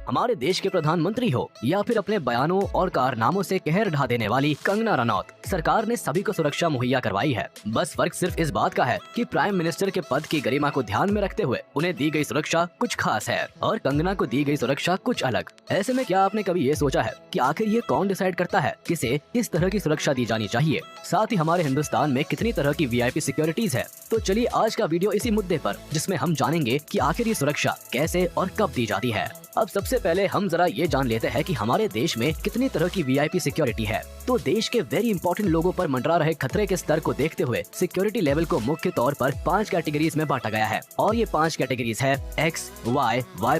हमारे देश के प्रधानमंत्री हो या फिर अपने बयानों और कारनामों से कहर ढा देने वाली कंगना रनौत, सरकार ने सभी को सुरक्षा मुहैया करवाई है। बस फर्क सिर्फ इस बात का है कि प्राइम मिनिस्टर के पद की गरिमा को ध्यान में रखते हुए उन्हें दी गई सुरक्षा कुछ खास है और कंगना को दी गई सुरक्षा कुछ अलग। ऐसे में क्या आपने कभी ये सोचा है कि आखिर ये कौन डिसाइड करता है किसे किस तरह की सुरक्षा दी जानी चाहिए? साथ ही हमारे हिंदुस्तान में कितनी तरह की वीआईपी सिक्योरिटीज है? तो चलिए आज का वीडियो इसी मुद्दे पर, जिसमें हम जानेंगे कि आखिर ये सुरक्षा कैसे और कब दी जाती है। अब सबसे पहले हम जरा ये जान लेते हैं कि हमारे देश में कितनी तरह की वीआईपी सिक्योरिटी है। तो देश के वेरी इंपॉर्टेंट लोगों पर मंडरा रहे खतरे के स्तर को देखते हुए सिक्योरिटी लेवल को मुख्य तौर पर 5 कैटेगरीज में बांटा गया है और ये 5 कैटेगरीज है X, Y, Y+,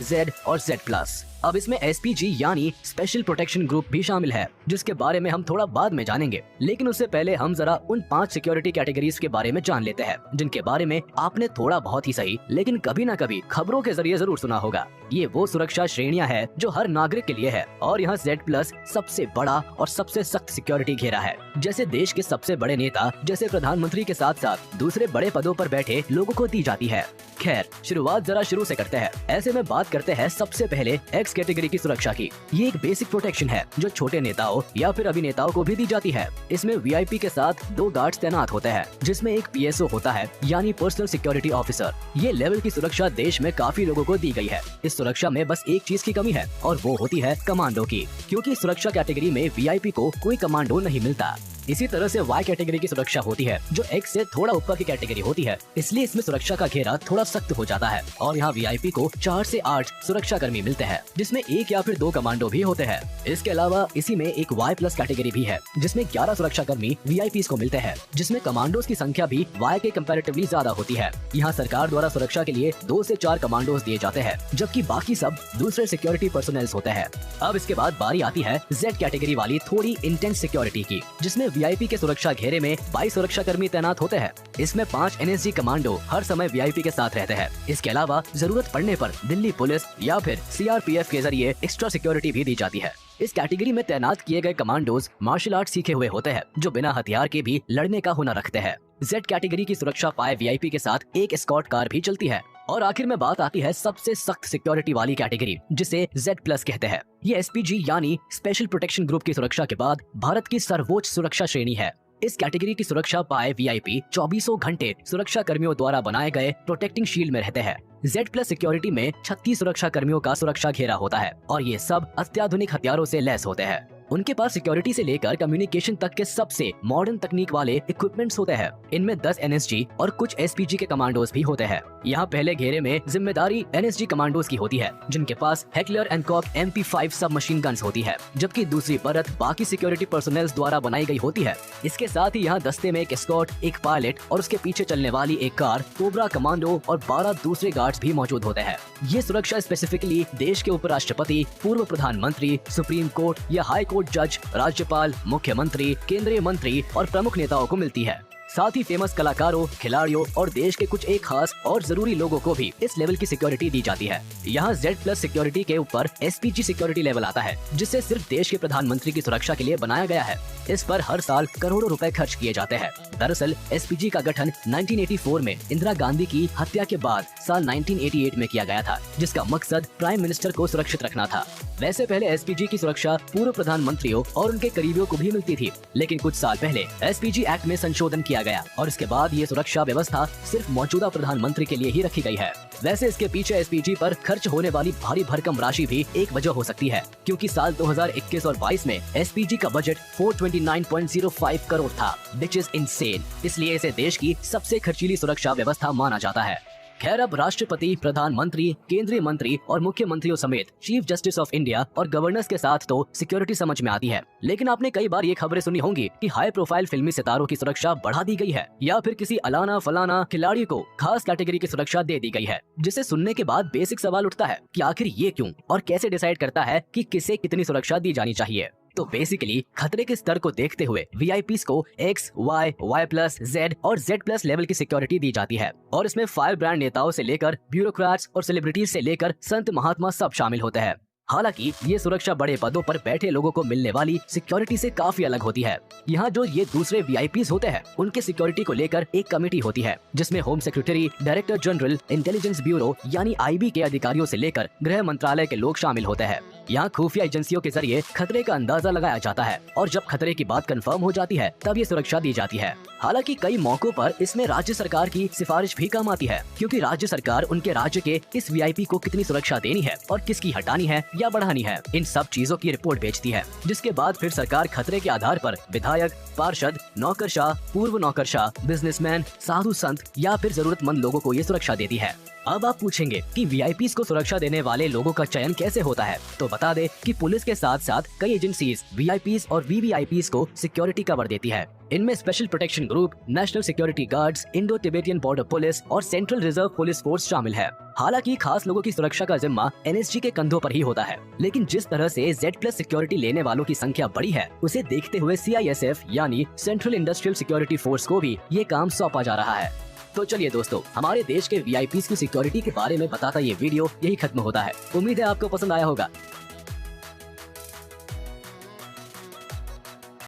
Z और Z+। अब इसमें SPG यानी स्पेशल प्रोटेक्शन ग्रुप भी शामिल है, जिसके बारे में हम थोड़ा बाद में जानेंगे। लेकिन उससे पहले हम जरा उन 5 सिक्योरिटी कैटेगरीज के बारे में जान लेते हैं जिनके बारे में आपने थोड़ा बहुत ही सही लेकिन कभी न कभी खबरों के जरिए जरूर सुना होगा। ये वो सुरक्षा श्रेणियां है जो हर नागरिक के लिए है और यहाँ Z+ सबसे बड़ा और सबसे सख्त सिक्योरिटी घेरा है। जैसे देश के सबसे बड़े नेता जैसे प्रधानमंत्री के साथ साथ दूसरे बड़े पदों पर बैठे लोगों को दी जाती है। खैर, शुरुआत जरा शुरू से करते हैं। ऐसे में बात करते हैं सबसे पहले X कैटेगरी की सुरक्षा की। ये एक बेसिक प्रोटेक्शन है जो छोटे नेताओं या फिर अभिनेताओं को भी दी जाती है। इसमें वीआईपी के साथ 2 गार्ड्स तैनात होते हैं, जिसमें एक PSO होता है यानी पर्सनल सिक्योरिटी ऑफिसर। ये लेवल की सुरक्षा देश में काफी लोगों को दी गई है। इस सुरक्षा में बस एक चीज की कमी है और वो होती है कमांडो की, क्योंकि सुरक्षा कैटेगरी में वीआईपी को कोई कमांडो नहीं मिलता। इसी तरह से Y कैटेगरी की सुरक्षा होती है जो X से थोड़ा ऊपर की कैटेगरी होती है, इसलिए इसमें सुरक्षा का घेरा थोड़ा सख्त हो जाता है और यहाँ वीआईपी को 4 से 8 सुरक्षा कर्मी मिलते हैं, जिसमें 1 या फिर 2 कमांडो भी होते हैं। इसके अलावा इसी में एक Y+ कैटेगरी भी है जिसमें 11 सुरक्षा कर्मी वीआईपी को मिलते हैं, जिसमें कमांडोज की संख्या भी Y के कंपैरेटिवली ज्यादा होती है। यहाँ सरकार द्वारा सुरक्षा के लिए 2 से 4 कमांडोज दिए जाते हैं, जबकि बाकी सब दूसरे सिक्योरिटी पर्सनल्स होते हैं। अब इसके बाद बारी आती है Z कैटेगरी वाली थोड़ी इंटेंस सिक्योरिटी की, जिसमें वीआईपी के सुरक्षा घेरे में 22 सुरक्षा कर्मी तैनात होते हैं। इसमें 5 NSG कमांडो हर समय वीआईपी के साथ रहते हैं। इसके अलावा जरूरत पड़ने पर दिल्ली पुलिस या फिर CRPF के जरिए एक्स्ट्रा सिक्योरिटी भी दी जाती है। इस कैटेगरी में तैनात किए गए कमांडोज मार्शल आर्ट सीखे हुए होते हैं जो बिना हथियार के भी लड़ने का हुनर रखते हैं। Z कैटेगरी की सुरक्षा पाए वीआईपी के साथ एक एस्कॉर्ट कार भी चलती है। और आखिर में बात आती है सबसे सख्त सिक्योरिटी वाली कैटेगरी, जिसे Z+ कहते हैं। ये SPG यानी स्पेशल प्रोटेक्शन ग्रुप की सुरक्षा के बाद भारत की सर्वोच्च सुरक्षा श्रेणी है। इस कैटेगरी की सुरक्षा पाए वीआईपी 24 घंटे सुरक्षा कर्मियों द्वारा बनाए गए प्रोटेक्टिंग शील्ड में रहते हैं। Z+ सिक्योरिटी में 36 सुरक्षा कर्मियों का सुरक्षा घेरा होता है और ये सब अत्याधुनिक हथियारों से लैस होते हैं। उनके पास सिक्योरिटी से लेकर कम्युनिकेशन तक के सबसे मॉडर्न तकनीक वाले इक्विपमेंट्स होते हैं। इनमें 10 NSG और कुछ SPG के कमांडोज भी होते हैं। यहाँ पहले घेरे में जिम्मेदारी NSG कमांडोज की होती है, जिनके पास हेकलर एंड कॉक MP5 सब मशीन गन्स होती है, जबकि दूसरी परत बाकी सिक्योरिटी पर्सनल्स द्वारा बनाई गई होती है। इसके साथ ही यहाँ दस्ते में एक एस्कॉर्ट, एक पायलट और उसके पीछे चलने वाली एक कार, कोबरा कमांडो और 12 दूसरे गार्ड्स भी मौजूद होते हैं। ये सुरक्षा स्पेसिफिकली देश के उपराष्ट्रपति, पूर्व प्रधानमंत्री, सुप्रीम कोर्ट या हाई कोर्ट जज, राज्यपाल, मुख्यमंत्री, केंद्रीय मंत्री और प्रमुख नेताओं को मिलती है। साथ ही फेमस कलाकारों, खिलाड़ियों और देश के कुछ एक खास और जरूरी लोगों को भी इस लेवल की सिक्योरिटी दी जाती है। यहाँ Z+ सिक्योरिटी के ऊपर SPG सिक्योरिटी लेवल आता है, जिससे सिर्फ देश के प्रधानमंत्री की सुरक्षा के लिए बनाया गया है। इस पर हर साल करोड़ों रुपए खर्च किए जाते हैं। दरअसल SPG का गठन 1984 में इंदिरा गांधी की हत्या के बाद साल 1988 में किया गया था, जिसका मकसद प्राइम मिनिस्टर को सुरक्षित रखना था। वैसे पहले SPG की सुरक्षा पूर्व प्रधानमंत्रियों और उनके करीबियों को भी मिलती थी, लेकिन कुछ साल पहले SPG एक्ट में संशोधन किया गया और इसके बाद ये सुरक्षा व्यवस्था सिर्फ मौजूदा प्रधानमंत्री के लिए ही रखी गई है। वैसे इसके पीछे SPG पर खर्च होने वाली भारी भरकम राशि भी एक वजह हो सकती है, क्योंकि साल 2021 और 22 में SPG का बजट 429.05 करोड़ था, विच इज इनसेन। इसलिए इसे देश की सबसे खर्चीली सुरक्षा व्यवस्था माना जाता है। खैर, अब राष्ट्रपति, प्रधानमंत्री, केंद्रीय मंत्री और मुख्यमंत्रियों समेत चीफ जस्टिस ऑफ इंडिया और गवर्नर्स के साथ तो सिक्योरिटी समझ में आती है, लेकिन आपने कई बार ये खबरें सुनी होंगी कि हाई प्रोफाइल फिल्मी सितारों की सुरक्षा बढ़ा दी गई है या फिर किसी अलाना फलाना खिलाड़ी को खास कैटेगरी की सुरक्षा दे दी गई है, जिसे सुनने के बाद बेसिक सवाल उठता है कि आखिर ये क्यों और कैसे डिसाइड करता है कि किसे कितनी सुरक्षा दी जानी चाहिए। तो बेसिकली खतरे के स्तर को देखते हुए वीआईपीज को X, Y, Y+, Z और Z+ लेवल की सिक्योरिटी दी जाती है और इसमें फायर ब्रांड नेताओं से लेकर ब्यूरोक्रेट्स और सेलिब्रिटीज से लेकर संत महात्मा सब शामिल होते हैं। हालांकि ये सुरक्षा बड़े पदों पर बैठे लोगों को मिलने वाली सिक्योरिटी से काफी अलग होती है। यहाँ जो ये दूसरे वीआईपीज होते हैं उनके सिक्योरिटी को लेकर एक कमेटी होती है जिसमें home secretary, director general, intelligence bureau यानी आईबी के अधिकारियों से लेकर गृह मंत्रालय के लोग शामिल होते हैं। यहाँ खुफिया एजेंसियों के जरिए खतरे का अंदाजा लगाया जाता है और जब खतरे की बात कंफर्म हो जाती है तब ये सुरक्षा दी जाती है। हालांकि कई मौकों पर इसमें राज्य सरकार की सिफारिश भी काम आती है, क्योंकि राज्य सरकार उनके राज्य के इस वीआईपी को कितनी सुरक्षा देनी है और किसकी हटानी है या बढ़ानी है, इन सब चीजों की रिपोर्ट भेजती है, जिसके बाद फिर सरकार खतरे के आधार पर विधायक, पार्षद, नौकरशाह, पूर्व नौकरशाह, बिजनेसमैन, साधु संत या फिर जरूरतमंद लोगों को ये सुरक्षा देती है। अब आप पूछेंगे कि वीआईपीज को सुरक्षा देने वाले लोगों का चयन कैसे होता है, तो बता दे कि पुलिस के साथ साथ कई एजेंसीज वीआईपीज और वीवीआईपीज को सिक्योरिटी कवर देती है। इनमें special protection group, national security guards, Indo Tibetan border police और सेंट्रल रिजर्व पुलिस फोर्स शामिल है। हालांकि खास लोगों की सुरक्षा का जिम्मा एनएसजी के कंधों पर ही होता है, लेकिन जिस तरह से Z+ सिक्योरिटी लेने वालों की संख्या बड़ी है, उसे देखते हुए CISF यानी सेंट्रल इंडस्ट्रियल सिक्योरिटी फोर्स को भी ये काम सौंपा जा रहा है। तो चलिए दोस्तों, हमारे देश के वीआईपीज की सिक्योरिटी के बारे में बताता ये वीडियो यही खत्म होता है। उम्मीद है आपको पसंद आया होगा।